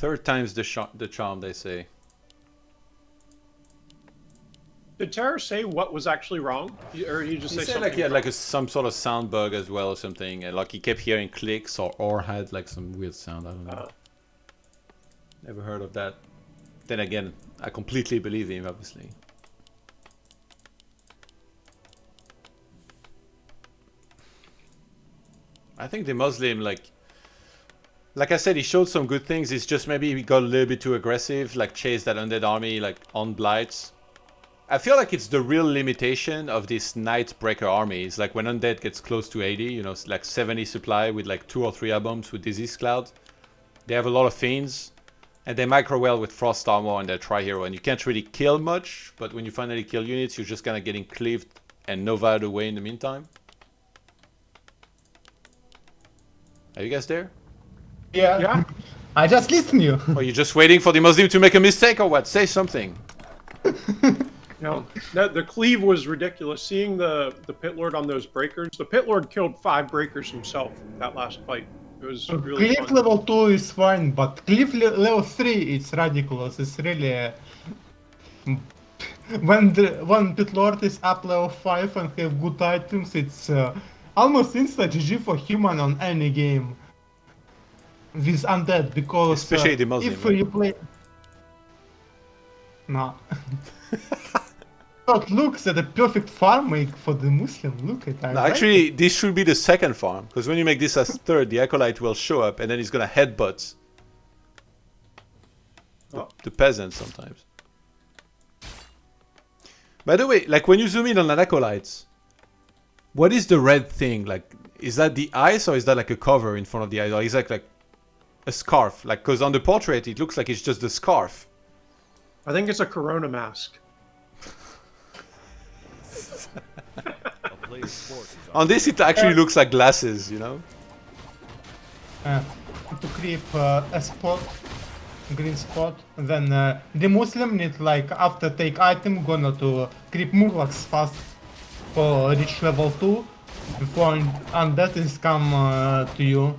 Third time's the charm, they say. Did TeRRoR say what was actually wrong? Or he just He say said something like he had wrong? like some sort of sound bug as well or something, and like he kept hearing clicks or had like some weird sound. I don't know. Never heard of that. Then again, I completely believe him, obviously. I think DeMusliM, like I said, he showed some good things. It's just maybe he got a little bit too aggressive, like chased that undead army like on blights. I feel like it's the real limitation of this Nightbreaker army. It's like when undead gets close to 80, you know, like 70 supply with like 2 or 3 bombs with disease cloud. They have a lot of fiends, and they micro well with frost armor and their tri-hero, and you can't really kill much, but when you finally kill units, you're just kind of getting cleaved and nova'd away in the meantime. Are you guys there? Yeah. Yeah. I just listen to you. Are you just waiting for the Muslim to make a mistake or what? Say something. No, the cleave was ridiculous. Seeing the Pit Lord on those breakers. The Pit Lord killed 5 breakers himself that last fight. It was really Cliff fun. level 2 is fine, but Cliff level 3 it's ridiculous. It's really... when Pit Lord is up level 5 and have good items, it's almost insta GG for human on any game with undead, because Especially the Muslim, if right? you play... No. But looks at a perfect farm make for the Muslim. Look at that. No, actually, this should be the second farm, because when you make this as third, the Acolyte will show up, and then he's gonna headbutt the peasants sometimes. By the way, like when you zoom in on an Acolyte, what is the red thing? Like, is that the eyes, or is that like a cover in front of the eyes, or is that like a scarf? Like, because on the portrait, it looks like it's just the scarf. I think it's a Corona mask. On this, it actually looks like glasses, you know? To creep a spot, green spot, then the Muslim need like after take item gonna to creep Murlocs fast for reach level 2 before undead is come to you.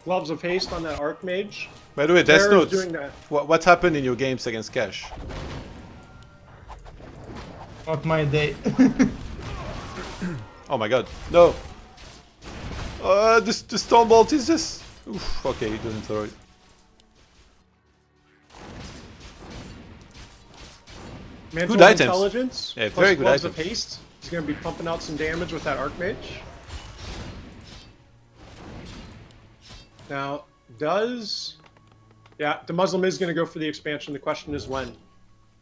Gloves of Haste on that Archmage. By the way, Death TeRRoR is Notes, doing that. what happened in your games against Cash? Not my day. Oh my god, no! The Stormbolt is just... Oof, okay, he doesn't throw it. Mantle Good of items. Intelligence. Yeah, plus very good Gloves items. of Haste. He's going to be pumping out some damage with that Archmage. Now, does... Yeah, DeMusliM is going to go for the expansion. The question is when.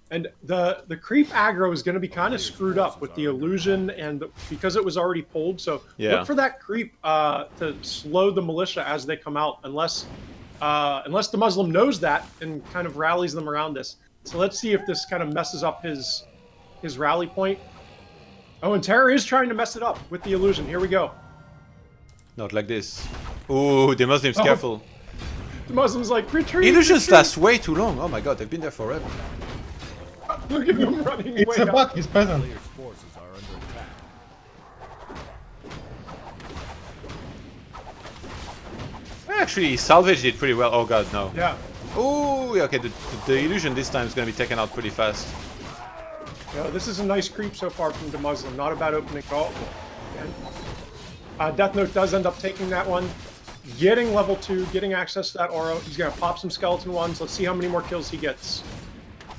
And the creep aggro is going to be kind of screwed up with the illusion, and because it was already pulled. So Yeah. look for that creep to slow the militia as they come out, unless DeMusliM knows that and kind of rallies them around this. So let's see if this kind of messes up his rally point. Oh, and TeRRoR is trying to mess it up with the illusion. Here we go. Not like this. Ooh, the Muslims, careful. DeMusliM's like, retreat! Illusions retreat. last way too long. Oh my god, they've been there forever. Look at him running It's way a up. bug, he's peasant. Actually, he salvaged it pretty well. Oh god, no. Yeah. Ooh, yeah, okay, the illusion this time is going to be taken out pretty fast. Yeah, this is a nice creep so far from DeMusliM. Not a bad opening call. Death Note does end up taking that one. Getting level 2, getting access to that aura. He's going to pop some skeleton ones. Let's see how many more kills he gets.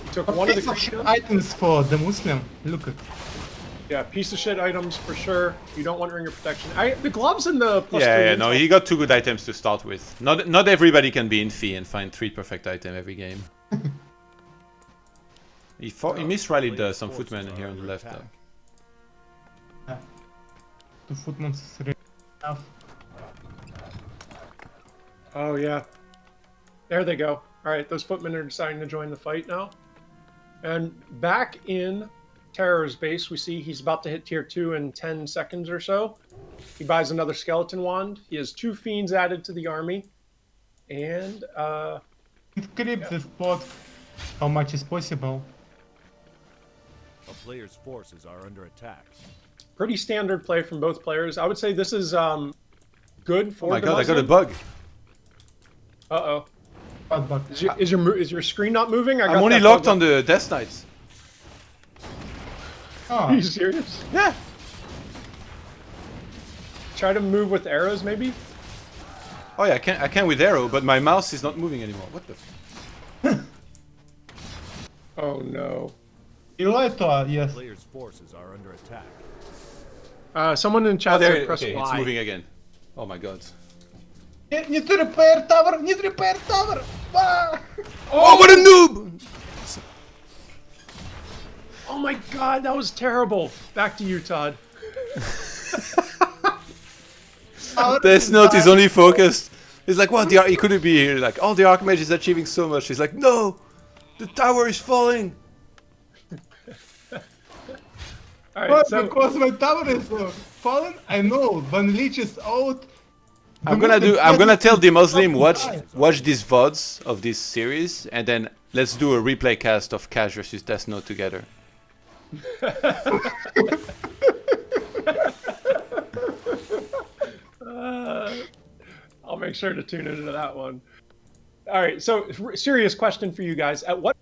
He took one of the Piece of creep shit kills. items for the Muslim. Look at. Yeah, piece of shit items for sure. You don't want ringer protection. The gloves and the plus 3 Yeah, no, intel. he got 2 good items to start with. Not everybody can be in Fee and find 3 perfect items every game. He misrallied some footmen here on the left though. 2 footmen is really enough. Oh, yeah. There they go. All right, those footmen are deciding to join the fight now. And back in TeRRoR's base, we see he's about to hit tier 2 in 10 seconds or so. He buys another skeleton wand. He has 2 fiends added to the army. And, It creeps the spot how much is possible. A player's forces are under attack. pretty standard play from both players. I would say this is good for Oh my god, I got a DeMusliM. bug. Uh-oh. Bad bug. Is your screen not moving? I got I'm only that locked bug. on the Death Knights. Ah, Are you serious? Yeah. Try to move with arrows, maybe? Oh yeah, I can with arrow, but my mouse is not moving anymore. What the? Oh no. you lied to us, yes. Players' forces are under attack. Someone in Oh, chat there. said press Okay, Y. it's moving again. Oh my god. Need to repair tower, need to repair tower! Ah! Oh, what a noob! Oh my god, that was terrible. Back to you, Todd. Death Note is only focused. He's like, what? He couldn't be here. Like, oh, the Archmage is achieving so much. He's like, no, the tower is falling. All right, But so because my tower is fallen, I know when Leech is out. I'm gonna tell DeMusliM watch these VODs of this series, and then let's do a replay cast of Cash versus Death Note together. I'll make sure to tune into that one. All right, so serious question for you guys. At what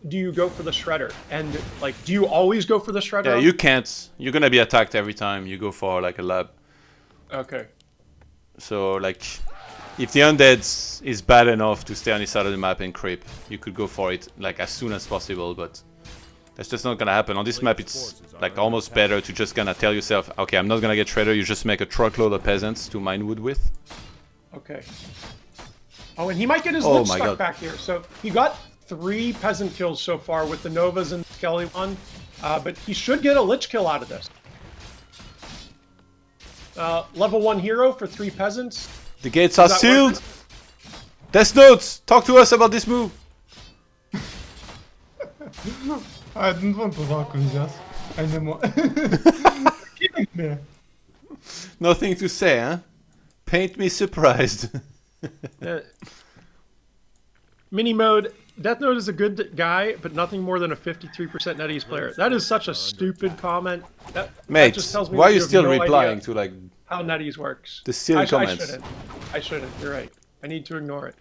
do you go for the shredder? And like, do you always go for the shredder? Yeah, you can't. You're gonna be attacked every time you go for like a lab. Okay. So like, if the undead is bad enough to stay on this side of the map and creep, you could go for it like as soon as possible. But that's just not gonna happen. On this map, it's like almost better to just gonna tell yourself, okay, I'm not gonna get shredder. You just make a truckload of peasants to mine wood with. Okay. Oh, and he might get his Oh lich my stuck God. back here. So he got 3 peasant kills so far with the Novas and Skelly one, but he should get a lich kill out of this. Level 1 hero for 3 peasants. The gates are that sealed. Death Note, talk to us about this move. I don't want to talk with us anymore. Kidding me. Nothing to say, huh? Paint me surprised. Mini mode. Death Note is a good guy, but nothing more than a 53% NetEase player. That is such a stupid comment. That Mate, just tells me why are that you have still no replying idea to like how NetEase works? the silly comments? I shouldn't. You're right. I need to ignore it.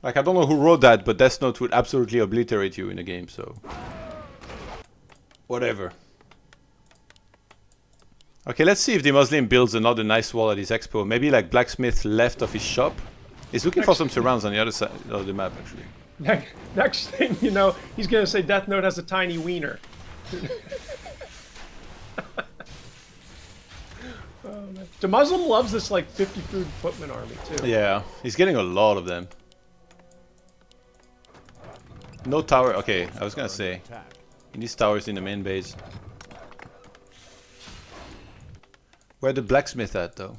Like, I don't know who wrote that, but Death Note would absolutely obliterate you in a game, so... Whatever. Okay, let's see if DeMusliM builds another nice wall at his expo. Maybe like blacksmith left of his shop. He's looking for some surrounds on the other side of the map, actually. Next thing you know, he's gonna say Death Note has a tiny wiener. DeMusliM loves this like 50 food footman army too. Yeah, he's getting a lot of them. No tower. Okay, I was gonna say. He needs towers in the main base. Where the blacksmith at, though?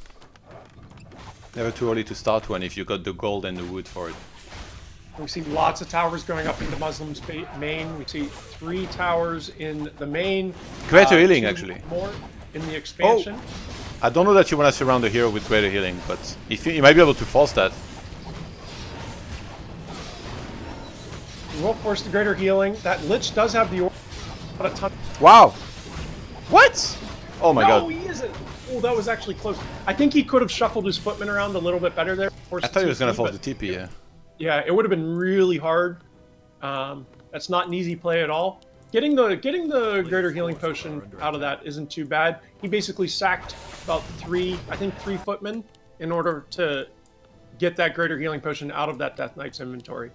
Never too early to start one if you got the gold and the wood for it. We see lots of towers going up into Muslim's main. We see 3 towers in the main. Greater healing, 2 actually. More in the expansion. I don't know that you want to surround the hero with greater healing, but if you might be able to force that. You will force the greater healing. That Lich does have the a ton. Wow! What? Oh my No, god. he isn't. Oh, that was actually close. I think he could have shuffled his footman around a little bit better there. I thought he was gonna force the TP, yeah. Yeah, it would have been really hard. That's not an easy play at all. Getting the greater healing potion out of that isn't too bad. He basically sacked about 3 footmen in order to get that greater healing potion out of that Death Knight's inventory.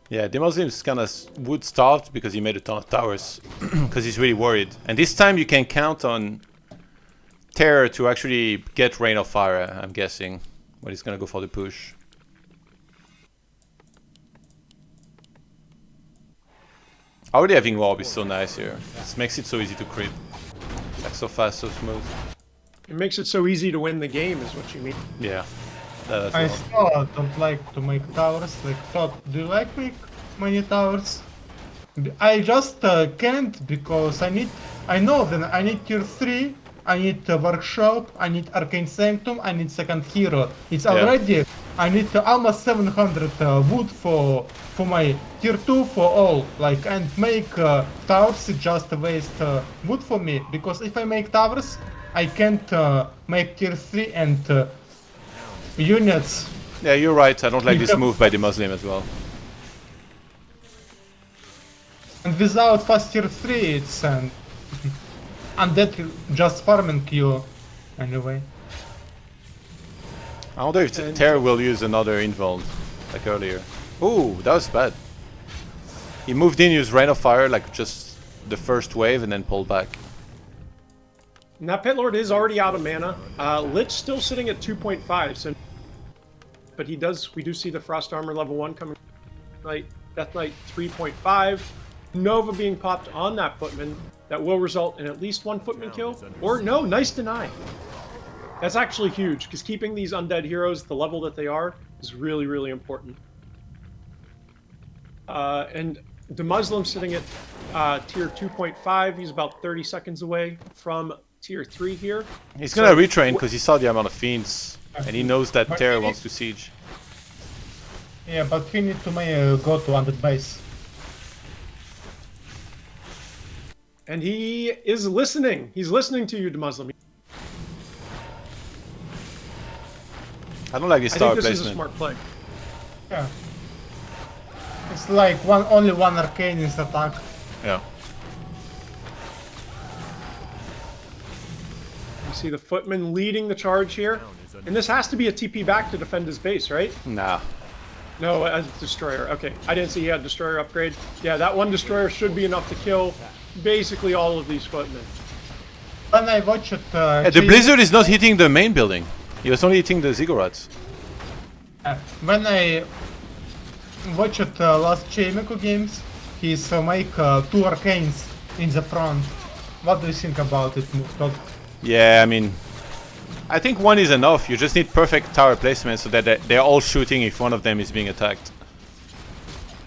Yeah, DeMuslim's kind of wood starved because he made a ton of towers. Because he's really worried. And this time you can count on TeRRoR to actually get Rain of Fire, I'm guessing. But he's gonna go for the push. Already having Warp is so nice here. This makes it so easy to creep. Like so fast, so smooth. It makes it so easy to win the game, is what you mean. Yeah. That's I a lot. still don't like to make towers. Like, ToD, do you like make many towers? I just can't because I know that I need tier 3, I need workshop, I need arcane sanctum, I need second hero. It's already, I need almost 700 wood for my tier 2 for all. Like, and make towers is just a waste wood for me because if I make towers, I can't make tier 3 and units. Yeah, you're right. I don't like this move by DeMusliM as well. And without fast tier 3, it's undead just farming you anyway. I wonder if TeRRoR will use another invuln, like earlier. Ooh, that was bad. He moved in, used Rain of Fire, like just the first wave, and then pulled back. And that Pit Lord is already out of mana. Lich still sitting at 2.5, so but we do see the Frost Armor level 1 coming. Death Knight 3.5. Nova being popped on that Footman. That will result in at least one Footman kill. Or no, nice deny. That's actually huge, because keeping these undead heroes the level that they are is really, really important. And DeMusliM sitting at tier 2.5. He's about 30 seconds away from tier 3 here. He's gonna retrain because he saw the amount of fiends, and he knows that TeRRoR wants to siege. Yeah, but he needs to go to undead base. And he is listening. He's listening to you, DeMusliM. I don't like this I tower think this placement. is a smart play. Yeah. It's like only one arcane is attack. Yeah. You see the Footman leading the charge here. And this has to be a TP back to defend his base, right? Nah. No, a Destroyer. Okay, I didn't see he had Destroyer upgrade. Yeah, that one Destroyer should be enough to kill basically all of these Footmen. When I watched it... The Blizzard is not hitting the main building. He was only hitting the Ziggurats. When I watched last Chaimeko games, he's make 2 arcanes in the front. What do you think about it, ToD? Yeah, I mean, I think one is enough. You just need perfect tower placement so that they're all shooting if one of them is being attacked.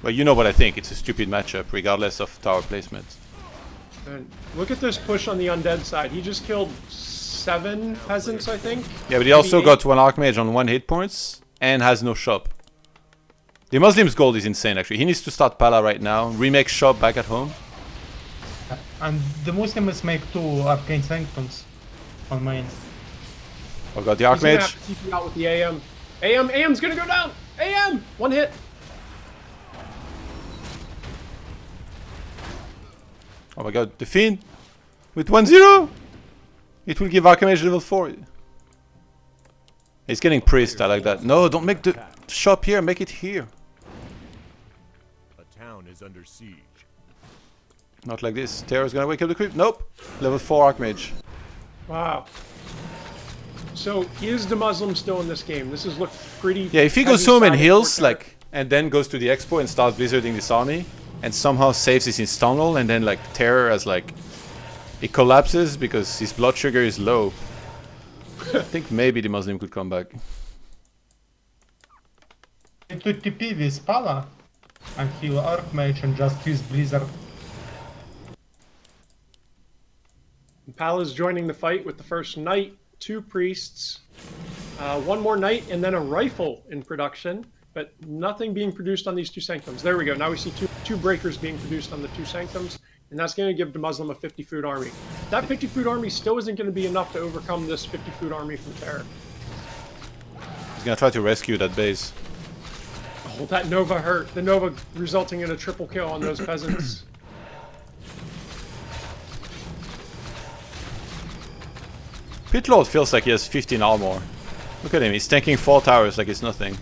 But you know what I think. It's a stupid matchup, regardless of tower placement. And look at this push on the undead side. He just killed 7 peasants, I think. Yeah, but he also got 1 Archmage on 1 hit points and has no shop. DeMusliM's gold is insane, actually. He needs to start Pala right now, remake shop back at home. And the Muslims make 2 arcane sanctums on main. Oh god, the He's gonna Archmage. have to TP out with the AM. AM's gonna go down! AM! 1 hit! Oh my god, the Fiend with 1-0! It will give Archmage level 4. He's getting priest, I like that. No, don't make the shop here, make it here. A town is under siege. Not like this. TeRRoR's gonna wake up the creep. Nope. Level 4 Archmage. Wow. So, is DeMusliM still in this game? This has looked pretty... Yeah, if he goes heavy home and sided heals, for like, and then goes to the expo and starts blizzarding this army, and somehow saves his install, and then like TeRRoR as like it collapses because his blood sugar is low. I think maybe DeMusliM could come back. To TP with Pala and heal Archmage and just use Blizzard. Pala's joining the fight with the first knight, 2 priests, 1 more knight, and then a rifle in production, but nothing being produced on these 2 sanctums. There we go. Now we see two breakers being produced on the 2 sanctums, and that's going to give DeMusliM a 50 food army. That 50 food army still isn't going to be enough to overcome this 50 food army from TeRRoR. He's gonna try to rescue that base. Oh, that Nova hurt. The Nova resulting in a triple kill on those peasants. Pit Lord feels like he has 15 armor. Look at him, he's tanking 4 towers like it's nothing.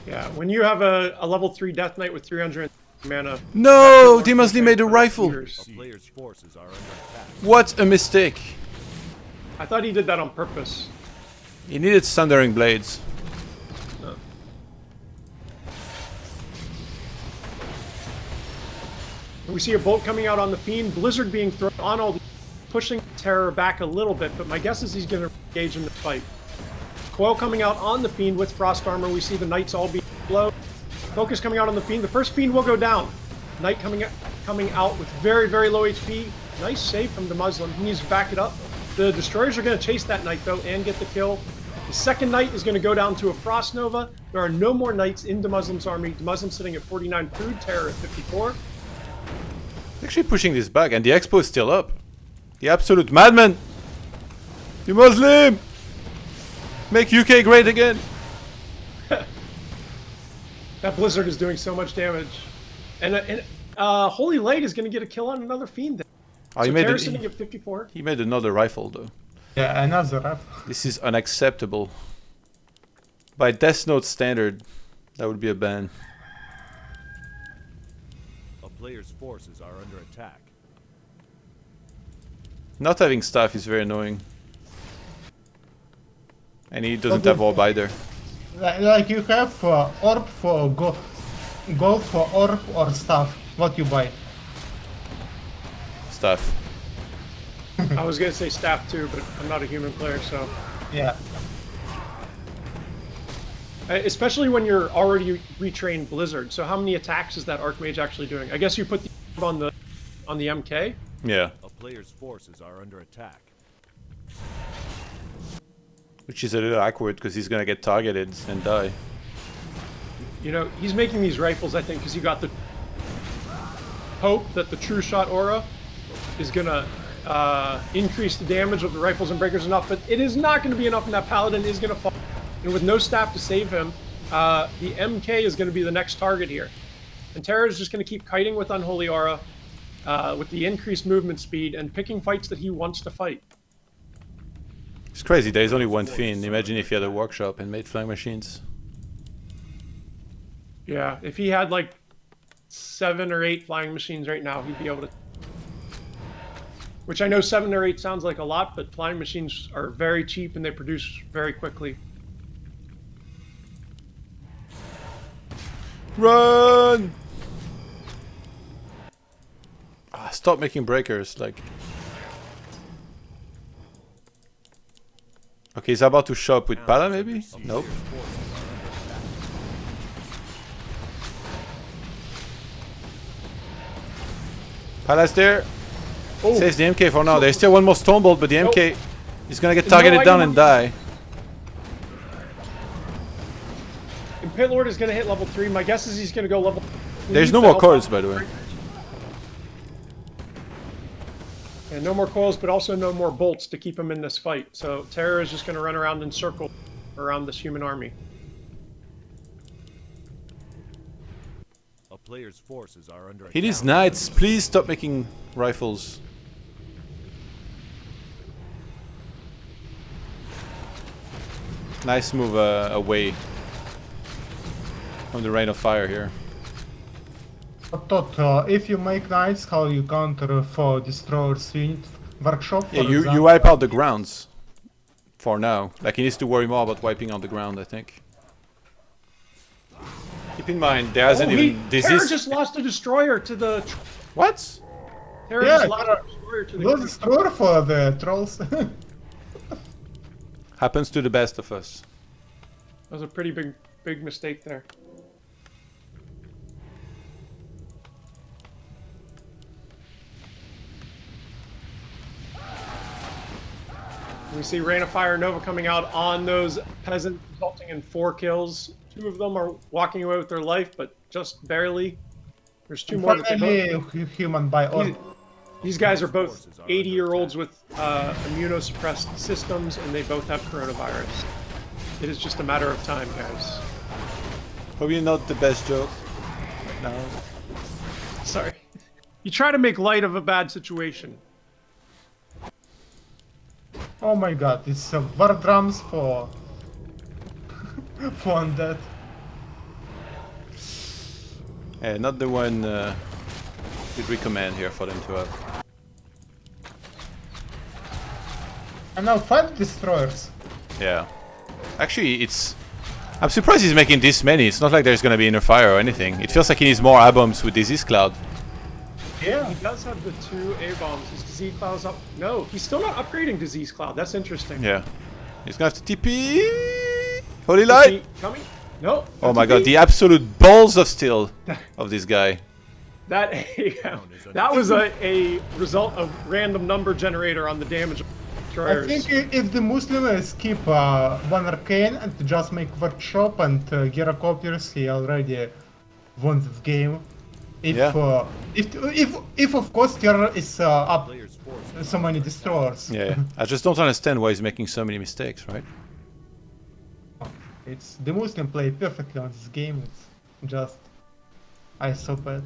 Yeah, when you have a level 3 Death Knight with 300 mana... No! DeMusliM made a rifle! A player's forces are under attack. What a mistake! I thought he did that on purpose. He needed Sundering Blades. We see a bolt coming out on the Fiend, Blizzard being thrown on all the... pushing TeRRoR back a little bit, but my guess is he's going to engage in the fight. Coil coming out on the Fiend with Frost Armor. We see the Knights all being low. Focus coming out on the Fiend. The first Fiend will go down. Knight coming out with very, very low HP. Nice save from DeMusliM. He needs to back it up. The Destroyers are going to chase that Knight, though, and get the kill. The second Knight is going to go down to a Frost Nova. There are no more Knights in DeMusliM's army. DeMusliM sitting at 49 food, TeRRoR at 54. Actually pushing this back, and the expo is still up. The absolute madman! DeMusliM! Make UK great again! That Blizzard is doing so much damage. And Holy Light is going to get a kill on another Fiend. Oh, So TeRROR sitting at 54. he made another rifle though. Yeah, another ref. This is unacceptable. By Death Note standard, that would be a ban. A player's forces are under attack. Not having staff is very annoying. And he doesn't have orb either. Like you have orb for gold for orb or stuff. What you buy? Staff. I was going to say staff too, but I'm not a human player, so. Yeah. Especially when you're already retrained Blizzard. So how many attacks is that Archmage actually doing? I guess you put the on the MK. Yeah. A player's forces are under attack. Which is a little awkward because he's gonna get targeted and die. You know, he's making these rifles, I think, because he got the hope that the True Shot aura is gonna increase the damage of the rifles and breakers enough, but it is not going to be enough, and that Paladin is going to fall. And with no staff to save him, the MK is going to be the next target here. And TeRRoR is just going to keep kiting with Unholy Aura, with the increased movement speed, and picking fights that he wants to fight. It's crazy, there's only one Fiend. Imagine if he had a workshop and made flying machines. Yeah, if he had like 7 or 8 flying machines right now, he'd be able to. Which I know 7 or 8 sounds like a lot, but flying machines are very cheap and they produce very quickly. Run! Ah, stop making breakers, like. Okay, he's about to shop with Pala, maybe? Nope. Pala's there. Oh. Saves the MK for now. There's still one more Stone Bolt, but the MK is gonna get targeted down and die. And Pit Lord is going to hit level 3. My guess is he's going to go level. There's no more coils, by the way. And no more coils, but also no more bolts to keep him in this fight. So TeRRoR is just going to run around in circle around this human army. A player's forces are under He needs attack. knights. Please stop making rifles. Nice move away from the rain of fire here. Todd, if you make knights, how you counter for destroyer's unit workshop? Yeah, for you example? wipe out the grounds. For now. Like, he needs to worry more about wiping out the ground, I think. Keep in mind, there hasn't even... TeRRoR just lost a destroyer to the... What? TeRRoR Yeah, just lost a destroyer to the... No destroyer for the trolls. Happens to the best of us. That was a pretty big mistake there. We see Rain of Fire and Nova coming out on those peasants, resulting in 4 kills. 2 of them are walking away with their life, but just barely. There's 2 more. Finally, human by orb. These guys are both 80-year-olds with immunosuppressed systems, and they both have coronavirus. It is just a matter of time, guys. Probably not the best joke. No. Sorry. You try to make light of a bad situation. Oh my god, it's war drums for for undead. Not the one we'd recommend here for them to have. And now 5 destroyers. Yeah. Actually, it's... I'm surprised he's making this many. It's not like there's gonna be inner fire or anything. It feels like he needs more A-bombs with Disease Cloud. Yeah. He does have the 2 A-bombs. His Disease Cloud's up. No, he's still not upgrading Disease Cloud. That's interesting. Yeah. He's gonna have to TP... Holy Is Light! he coming? No. Oh my TP? god, the absolute balls of steel of this guy. That was a result of random number generator on the damage of I destroyers. think if the Muslims keep 1 arcane and just make workshop and Gyrocopiers, he already won this game. If Yeah. if of course TeRRoR is up Player's force so many destroyers. Yeah, I just don't understand why he's making so many mistakes, right? It's DeMusliM played perfectly on this game. It's just I so bad.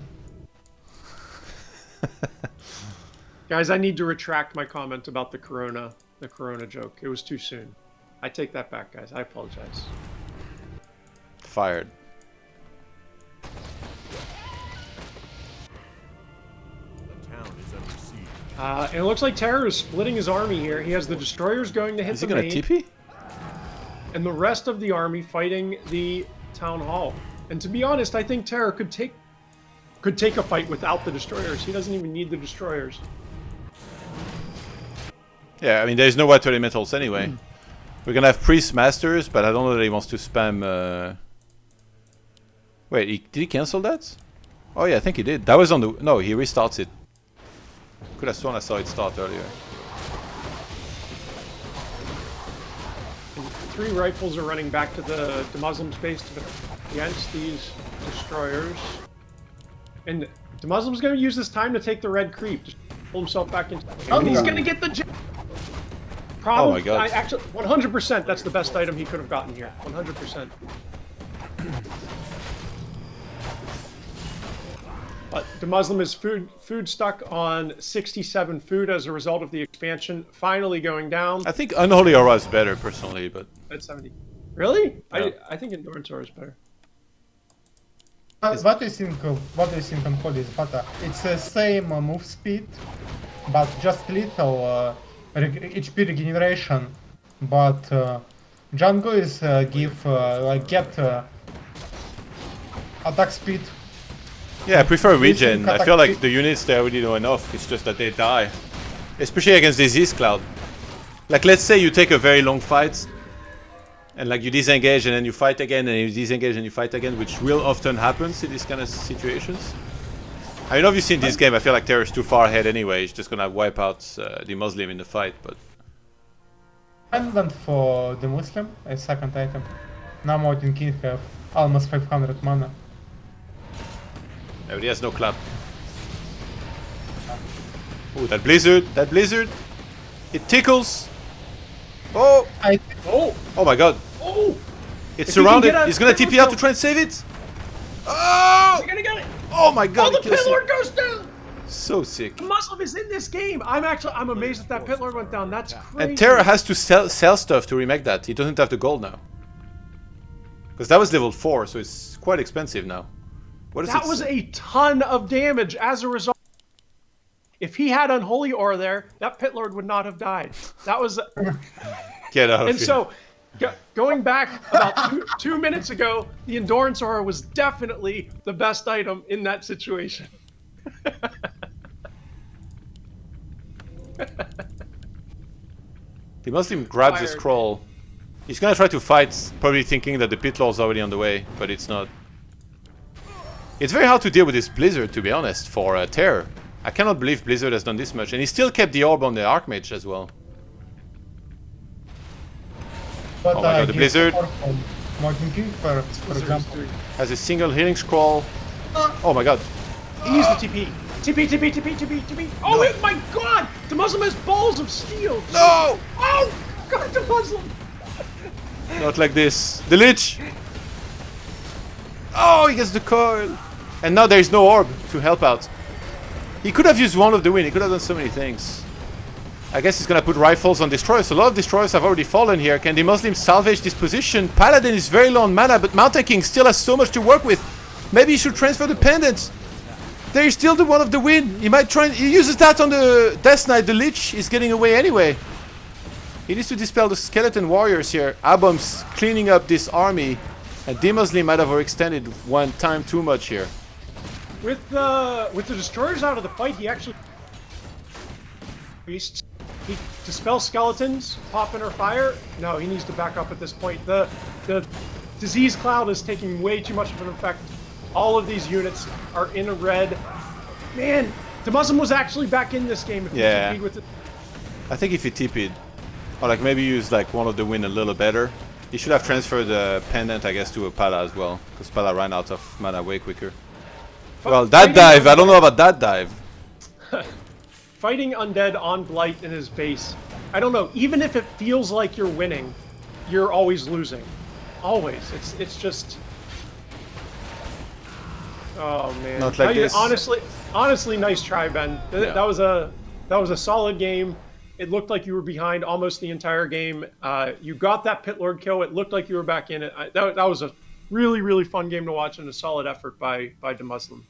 Guys, I need to retract my comment about the Corona joke. It was too soon. I take that back, guys. I apologize. Fired. The town is under siege. And it looks like TeRRoR is splitting his army here. He has the destroyers going to hit Is he the gonna main, TP? and the rest of the army fighting the town hall. And to be honest, I think TeRRoR could take a fight without the destroyers. He doesn't even need the destroyers. Yeah, I mean, there's no white elementals anyway. We're gonna have priest masters, but I don't know that he wants to spam. Wait, did he cancel that? Oh yeah, I think he did. That was on the. No, he restarts it. Could have sworn I saw it start earlier. And 3 rifles are running back to the DeMusliM space to defend against these destroyers. And DeMuslim's going to use this time to take the red creep. Just pull himself back into. And he's going to get the. Probably, Oh my God. Actually, 100%. That's the best item he could have gotten here. 100%. But DeMusliM is food stuck on 67 food as a result of the expansion finally going down. I think Unholy Aura is better personally, but At 70. Really? Yeah. I think Endurance Aura is better. What do you think? What do you think on Holy is better? It's the same move speed, but just little HP regeneration. But Django is get attack speed. yeah, I prefer Do you think regen. I feel like the units they already know enough. It's just that they die, especially against Disease Cloud. Like, let's say you take a very long fight, and like you disengage and then you fight again, and you disengage and you fight again, which will often happens in these kind of situations. I mean, obviously in this game, I feel like TeRRoR is too far ahead anyway. He's just gonna wipe out DeMusliM in the fight, but. Pendant for DeMusliM, a second item. Now Mountain King have almost 500 mana. Yeah, but he has no clap. Ooh, that blizzard! That blizzard! It tickles! Oh! Oh! Oh my god! Oh! It's If he can surrounded! get out- He's gonna TP out to try and save it! Oh! You're gonna get it! Oh my god! Oh, the he kills Pit it. Lord goes down! So sick. DeMusliM is in this game! I'm amazed that that Pit Lord went down. That's crazy. And TeRRoR has to sell stuff to remake that. He doesn't have the gold now. Because that was level 4, so it's quite expensive now. What is That it? was a ton of damage as a result. If he had Unholy Aura there, that Pit Lord would not have died. That was... Get out of And here. so, going back about two minutes ago, the Endurance Aura was definitely the best item in that situation. DeMusliM grabs the Fired. scroll. He's gonna try to fight, probably thinking that the pit lord's already on the way, but it's not. It's very hard to deal with this Blizzard, to be honest, for TeRRoR. I cannot believe Blizzard has done this much, and he still kept the orb on the Archmage as well. But Oh my God, the give Blizzard. support from Mountain King, for example. Has a single healing scroll. Oh my god. He used the TP. TP. Oh my god! DeMusliM has balls of steel! No! Oh! God, DeMusliM! Not like this. The Lich! Oh, he gets the coil! And now there is no orb to help out. He could have used one of the win. He could have done so many things. I guess he's gonna put rifles on destroyers. A lot of destroyers have already fallen here. Can DeMusliM salvage this position? Paladin is very low on mana, but Mountain King still has so much to work with. Maybe he should transfer the pendant. There is still the one of the win. He might try and he uses that on the Death Knight. The Lich is getting away anyway. He needs to dispel the skeleton warriors here. Abom's cleaning up this army, and DeMusliM might have overextended one time too much here. With the destroyers out of the fight, he actually beasts. He dispels skeletons, pop in or fire. No, he needs to back up at this point. The disease cloud is taking way too much of an effect. All of these units are in a red. Man, DeMusliM was actually back in this game if Yeah. he TP'd with it. I think if he TP'd, or like maybe use like one of the win a little better, he should have transferred the pendant, I guess, to a Pala as well, because Pala ran out of mana way quicker. Well, that dive, I don't know about that dive. fighting undead on Blight in his base, I don't know, even if it feels like you're winning, you're always losing. Always. It's just... Oh, man. Not like this. Honestly, nice try, Ben. Yeah. That was a solid game. It looked like you were behind almost the entire game. You got that Pit Lord kill. It looked like you were back in it. That was a really, really fun game to watch and a solid effort by DeMusliM.